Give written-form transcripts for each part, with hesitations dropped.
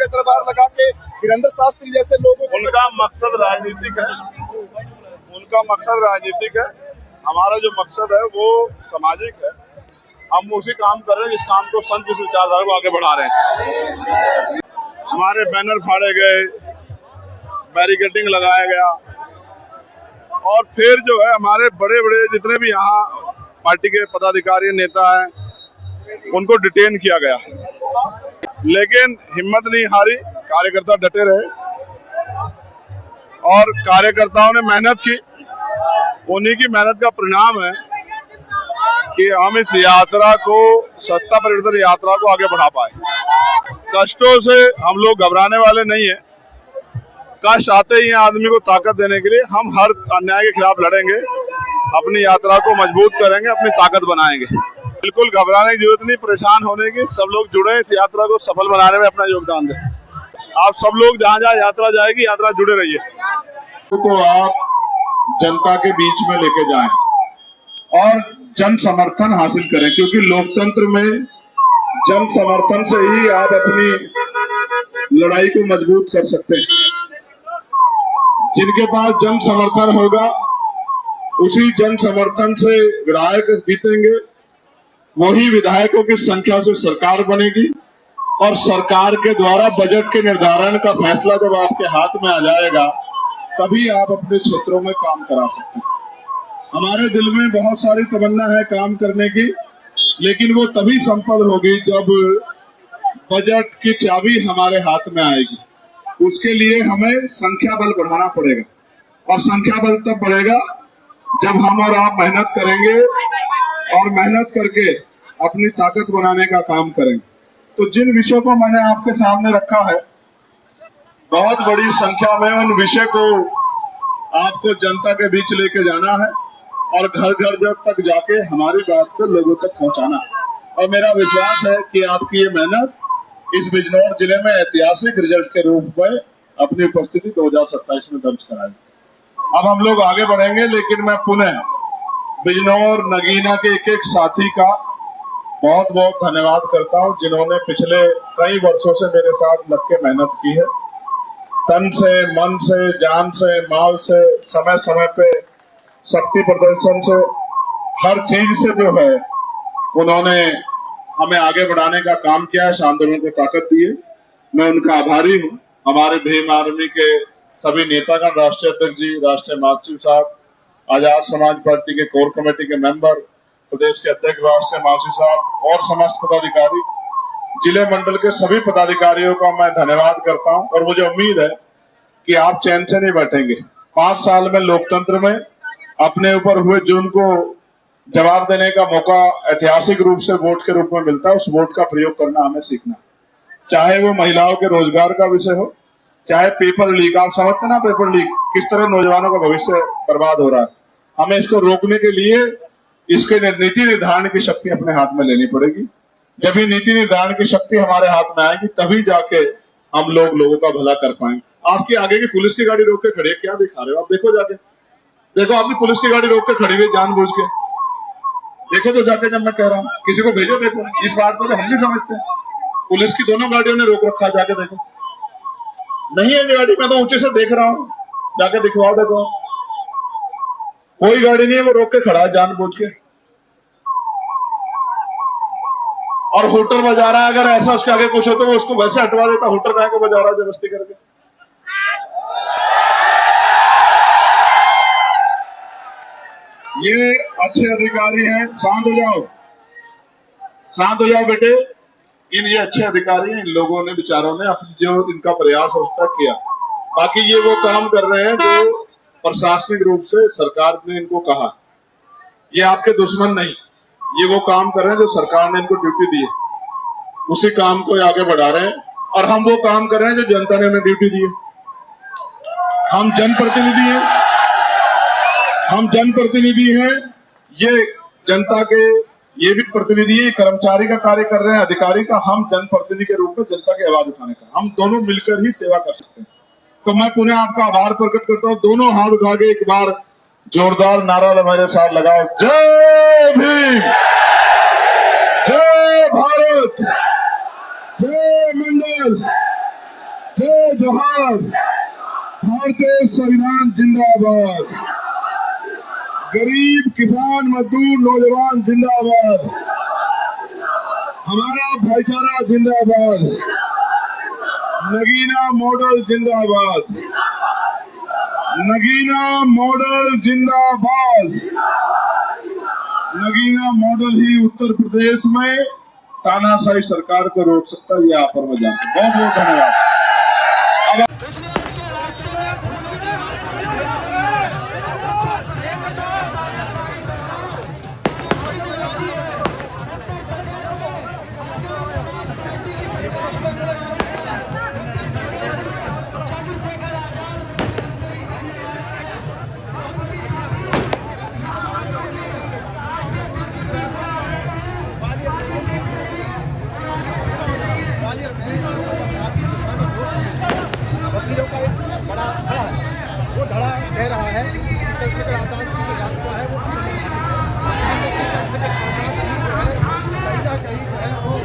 पे दरबार लगा के वीरेंद्र शास्त्री जैसे लोगों को। उनका मकसद राजनीतिक है, उनका मकसद राजनीतिक है। हमारा जो मकसद है वो सामाजिक है। हम उसी काम कर रहे हैं जिस काम को संत जिस विचारधारा को आगे बढ़ा रहे हैं। हमारे बैनर फाड़े गए, बैरिकेडिंग लगाया गया, और फिर जो है हमारे बड़े बड़े जितने भी यहाँ पार्टी के पदाधिकारी नेता हैं उनको डिटेन किया गया, लेकिन हिम्मत नहीं हारी, कार्यकर्ता डटे रहे और कार्यकर्ताओं ने मेहनत की। उन्हीं की मेहनत का परिणाम है कि हम इस यात्रा को, सत्ता परिवर्तन यात्रा को आगे बढ़ा पाए। कष्टों से हम लोग घबराने वाले नहीं है। कष्ट आते ही आदमी को ताकत देने के लिए हम हर अन्याय के खिलाफ लड़ेंगे, अपनी यात्रा को मजबूत करेंगे, अपनी ताकत बनाएंगे। बिल्कुल घबराने की जरूरत नहीं, परेशान होने की। सब लोग जुड़े, इस यात्रा को सफल बनाने में अपना योगदान दें। आप सब लोग जहाँ जहाँ यात्रा जाएगी, यात्रा जुड़े रहिए। तो आप जनता के बीच में लेके जाएं और जन समर्थन हासिल करें, क्योंकि लोकतंत्र में जन समर्थन से ही आप अपनी लड़ाई को मजबूत कर सकते हैं। जिनके पास जन समर्थन होगा, उसी जन समर्थन से विधायक जीतेंगे, वही विधायकों की संख्या से सरकार बनेगी, और सरकार के द्वारा बजट के निर्धारण का फैसला जब आपके हाथ में आ जाएगा, तभी आप अपने क्षेत्रों में काम करा सकते हैं। हमारे दिल में बहुत सारी तमन्ना है काम करने की, लेकिन वो तभी संपन्न होगी जब बजट की चाबी हमारे हाथ में आएगी। उसके लिए हमें संख्या बल बढ़ाना पड़ेगा, और संख्या बल तब बढ़ेगा जब हम और आप मेहनत करेंगे, और मेहनत करके अपनी ताकत बनाने का काम करेंगे। तो जिन विषयों को मैंने आपके सामने रखा है, बहुत बड़ी संख्या में उन विषय को आपको जनता के बीच लेके जाना है, और घर घर तक जाके हमारी बात को लोगों तक पहुंचाना है। और मेरा विश्वास है कि आपकी ये मेहनत इस बिजनौर जिले में ऐतिहासिक रिजल्ट के रूप में अपनी उपस्थिति 2027 में दर्ज कराएगी। अब हम लोग आगे बढ़ेंगे, लेकिन मैं पुनः बिजनौर नगीना के एक एक साथी का बहुत बहुत धन्यवाद करता हूं, जिन्होंने पिछले कई वर्षों से मेरे साथ लग के मेहनत की है। तन से, मन से, जान से, माल से, समय समय पे शक्ति प्रदर्शन से, हर चीज से जो है उन्होंने हमें आगे बढ़ाने का काम किया है, इस आंदोलन को ताकत दी है। मैं उनका आभारी हूँ। हमारे भीम आर्मी के सभी नेतागण, राष्ट्रीय अध्यक्ष जी, राष्ट्रीय महासचिव साहब, आजाद समाज पार्टी के कोर कमेटी के मेंबर, प्रदेश के अध्यक्ष राष्ट्रीय महासचिव साहब, और समस्त पदाधिकारी, जिले मंडल के सभी पदाधिकारियों का मैं धन्यवाद करता हूं। और मुझे उम्मीद है कि आप चैन से नहीं बैठेंगे। 5 साल में लोकतंत्र में अपने ऊपर हुए जुर्म को जवाब देने का मौका ऐतिहासिक रूप से वोट के रूप में मिलता है। उस वोट का प्रयोग करना हमें सीखना, चाहे वो महिलाओं के रोजगार का विषय हो, चाहे पेपर लीक। आप समझते ना पेपर लीक किस तरह नौजवानों का भविष्य बर्बाद हो रहा है। हमें इसको रोकने के लिए इसके नीति निर्धारण की शक्ति अपने हाथ में लेनी पड़ेगी। जब ये नीति निर्धारण की शक्ति हमारे हाथ में आएगी, तभी जाके हम लोगों का भला कर पाएंगे। आपकी आगे की पुलिस की गाड़ी रोक के खड़ी है, क्या दिखा रहे हो आप? देखो जाके, देखो आपकी पुलिस की गाड़ी रोक के खड़ी हुई जानबूझ के, देखो तो जाके। जब मैं कह रहा हूँ किसी को भेजो, देखो इस बात को तो हम भी समझते हैं। पुलिस की दोनों गाड़ियों ने रोक रखा, जाके देखो। नहीं है गाड़ी, मैं तो ऊंचे से देख रहा हूँ, जाके दिखवाओ। देखो कोई गाड़ी नहीं है, वो रोक के खड़ा है जानबूझ के, और हुटर बजा रहा है। अगर ऐसा उसके आगे कुछ हो तो वो उसको वैसे हटवा देता। हुटर कहाँ को बजा रहा है जबरदस्ती करके? ये अच्छे अधिकारी हैं, शांत हो जाओ, शांत हो जाओ बेटे। ये अच्छे अधिकारी हैं, इन लोगों ने, बेचारों ने अपनी जो इनका प्रयास है उसका किया। बाकी ये वो काम कर रहे हैं जो प्रशासनिक रूप से सरकार ने इनको कहा। ये आपके दुश्मन नहीं, ये वो काम कर रहे हैं जो सरकार ने इनको ड्यूटी दी है, उसी काम को आगे बढ़ा रहे हैं। और हम वो काम कर रहे हैं जो जनता ने हमें ड्यूटी दी है। हम जनप्रतिनिधि हैं, हम जनप्रतिनिधि हैं। ये जनता के, ये भी प्रतिनिधि है, कर्मचारी का कार्य कर रहे हैं, अधिकारी का। हम जनप्रतिनिधि के रूप में जनता की आवाज उठाने का, हम दोनों मिलकर ही सेवा कर सकते हैं। तो मैं पुनः आपका आभार प्रकट करता हूं। दोनों हाथ उठा के एक बार जोरदार नारा मेरे साथ लगाओ, जय भीम, जय भारत, जय मंडल, जय जोहार। भारतीय संविधान जिंदाबाद। गरीब किसान मजदूर नौजवान जिंदाबाद। हमारा भाईचारा जिंदाबाद। नगीना मॉडल जिंदाबाद। नगीना मॉडल जिंदाबाद। नगीना मॉडल ही उत्तर प्रदेश में तानाशाही सरकार को रोक सकता है, ये आप पर मैं जानता हूं। बहुत बहुत धन्यवाद। वकीलों का एक बड़ा धड़ा है, वो धड़ा कह रहा है कि चंद्रशेखर आजाद की जो यात्रा है वो चंद्रशेखर आजाद की जो है कहीं ना कहीं जो है वो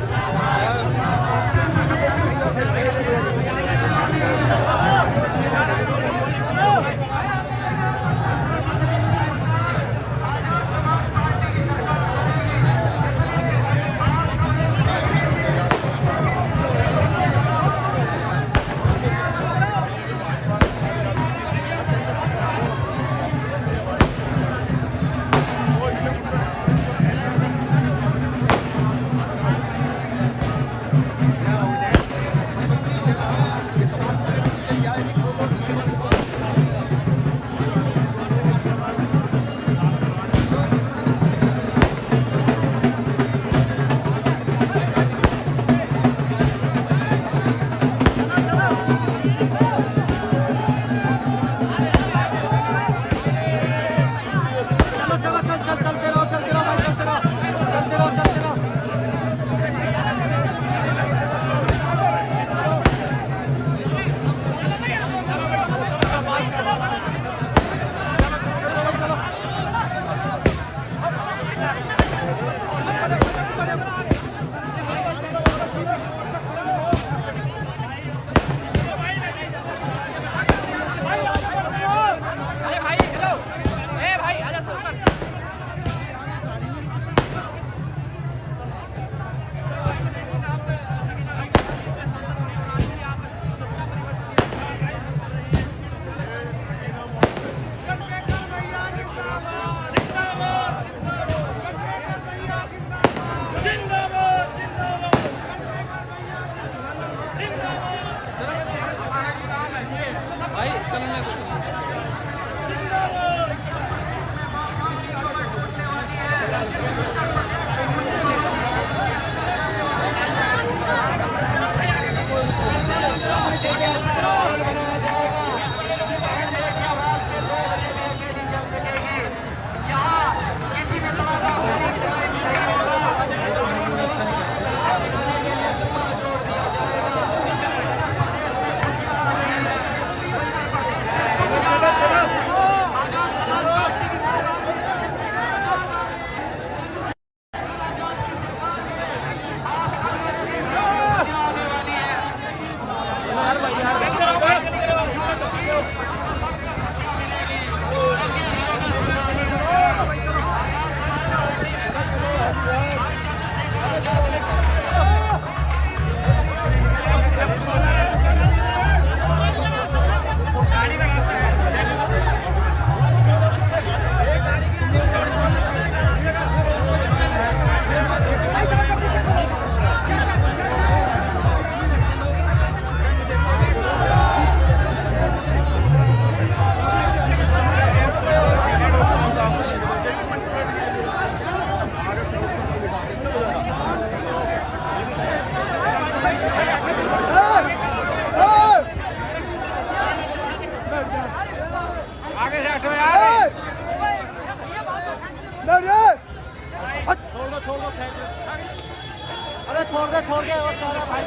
छोड़ दे और सारा भाई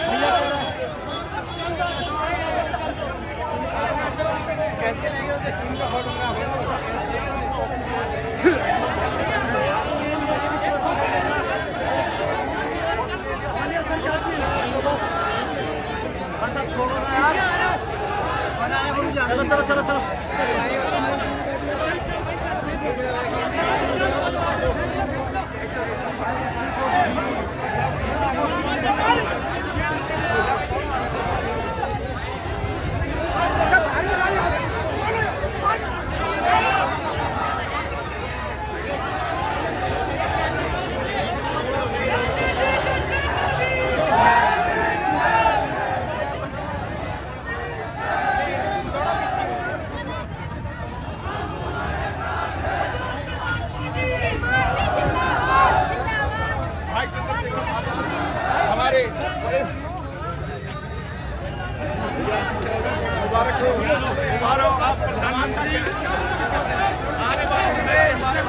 भैया कैसे नहीं होते टीम का फोटो हमारे मुबारक हो आप प्रधानमंत्री आने वाले समय हमारे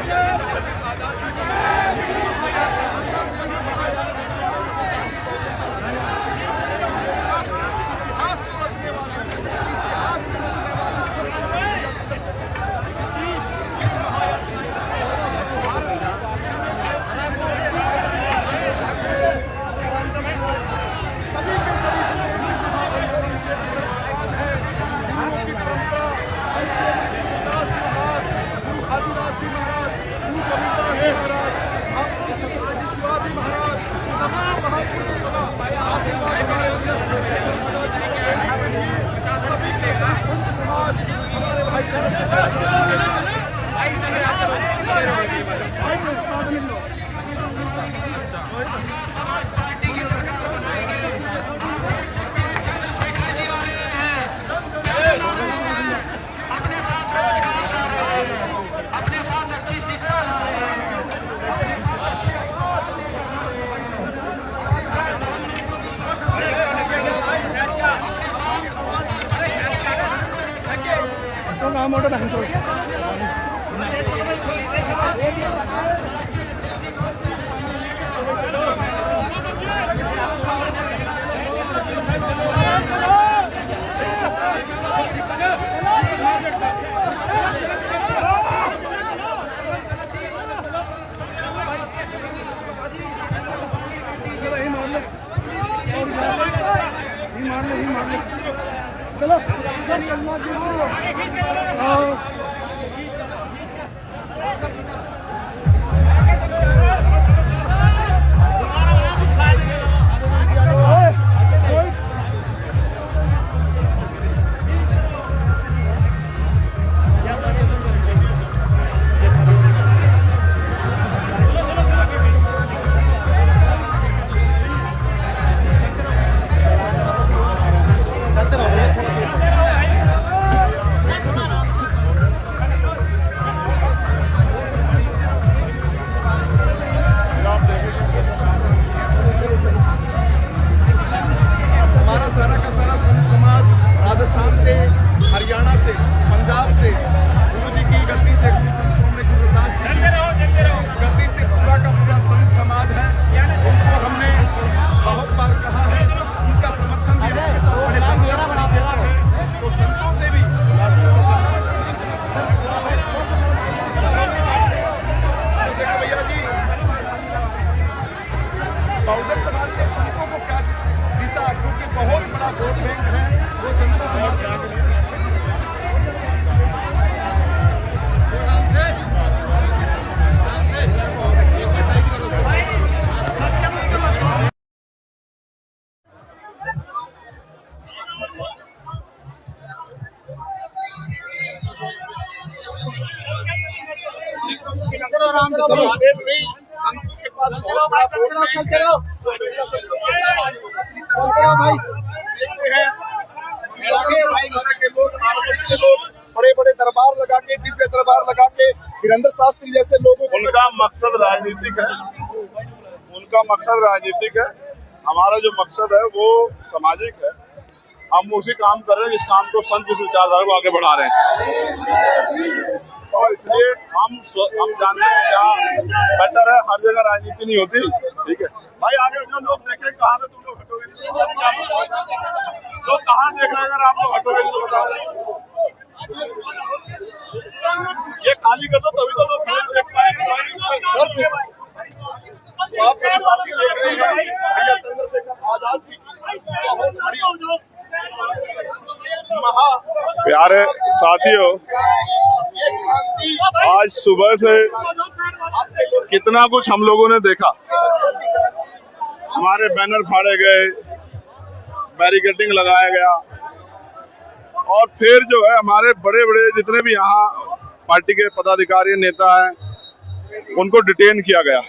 मोटर बहन छोड़ चलो बहुजन समाज के संतों को क्या दिशा, क्योंकि बहुत बड़ा वोट बैंक है वो संतों समाज आदेश नहीं, संतों के पास बहुत बड़ा वोट बैंक है। भाई देखते हैं के लोग, आरएसएस के लोग बड़े बड़े दरबार लगा के, दिव्य दरबार लगा के वीरेंद्र शास्त्री जैसे लोगों को, उनका मकसद राजनीतिक है, उनका मकसद राजनीतिक है। हमारा जो मकसद है वो सामाजिक है। हम उसी काम कर रहे हैं जिस काम को संत जिस विचारधारा को आगे बढ़ा रहे हैं। और इसलिए हम जानते हैं क्या बेटर है। हर जगह राजनीति नहीं होती, ठीक है भाई। आगे जो लोग देखें कहाँ से तुम लोग हटोगे, लोग कहाँ देख रहे हैं अगर आप लोग हटोगे तो बताओ। ये खाली कर दो तभी तो लोग देख पाएंगे। आप सभी साथी देख रहे हैं भैया चंद्रशेखर आजाद जी की बहुत बड़ी प्यारे साथियों, आज सुबह से कितना कुछ हम लोगों ने देखा। हमारे बैनर फाड़े गए, बैरिकेडिंग लगाया गया, और फिर जो है हमारे बड़े बड़े जितने भी यहाँ पार्टी के पदाधिकारी नेता हैं उनको डिटेन किया गया,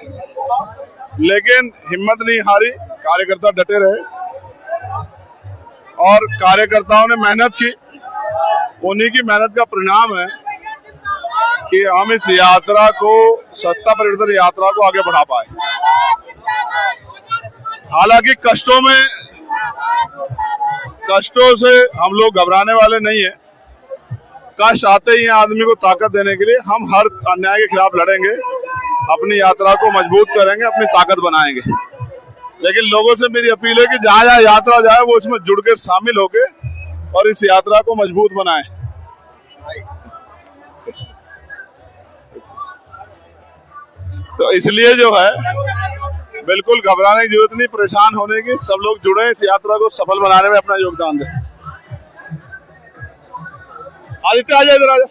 लेकिन हिम्मत नहीं हारी, कार्यकर्ता डटे रहे और कार्यकर्ताओं ने मेहनत की। उन्हीं की मेहनत का परिणाम है कि हम इस यात्रा को, सत्ता परिवर्तन यात्रा को आगे बढ़ा पाए। हालांकि कष्टों से हम लोग घबराने वाले नहीं है। कष्ट आते ही हैं आदमी को ताकत देने के लिए। हम हर अन्याय के खिलाफ लड़ेंगे, अपनी यात्रा को मजबूत करेंगे, अपनी ताकत बनाएंगे। लेकिन लोगों से मेरी अपील है कि जहाँ जहाँ यात्रा जाए वो इसमें जुड़ के शामिल होके और इस यात्रा को मजबूत बनाएं। तो इसलिए जो है बिल्कुल घबराने की जरूरत नहीं, परेशान होने की। सब लोग जुड़े, इस यात्रा को सफल बनाने में अपना योगदान दें। आदित्य आ जाओ, इधर आ जाओ।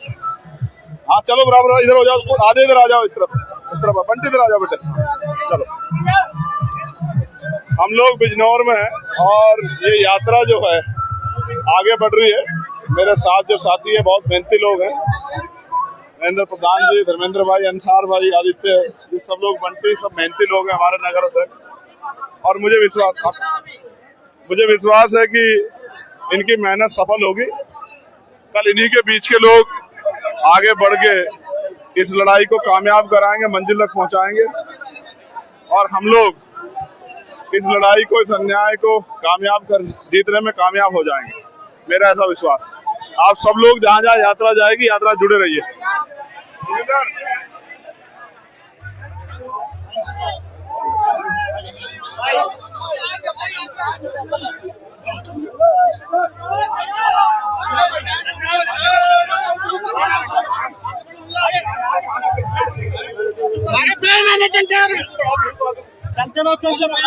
हाँ चलो बराबर, इधर हो जाओ, आधे इधर आ जाओ, इस तरफ बंटी इधर आ जाओ बेटे। चलो, हम लोग बिजनौर में हैं और ये यात्रा जो है आगे बढ़ रही है। मेरे साथ जो साथी है बहुत मेहनती लोग हैं, नरेंद्र प्रधान जी, धर्मेंद्र भाई, अंसार भाई, आदित्य, ये सब लोग बंटी, सब मेहनती लोग हैं हमारे नगर अध्यक्ष। और मुझे विश्वास है कि इनकी मेहनत सफल होगी। कल इन्हीं के बीच के लोग आगे बढ़ के इस लड़ाई को कामयाब कराएंगे, मंजिल तक पहुंचाएंगे, और हम लोग इस लड़ाई को, इस अन्याय को कामयाब कर जीतने में कामयाब हो जाएंगे। मेरा ऐसा विश्वास है। आप सब लोग जहाँ जहाँ यात्रा जाएगी, यात्रा जुड़े रहिए। चलते रहो।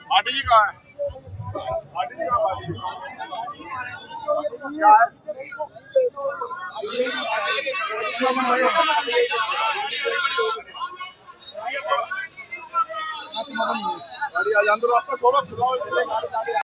पार्टी जी कहाँ है? पार्टी जी कहाँ? क्या है? गाड़ी आ जाए, अंदर आपका थोड़ा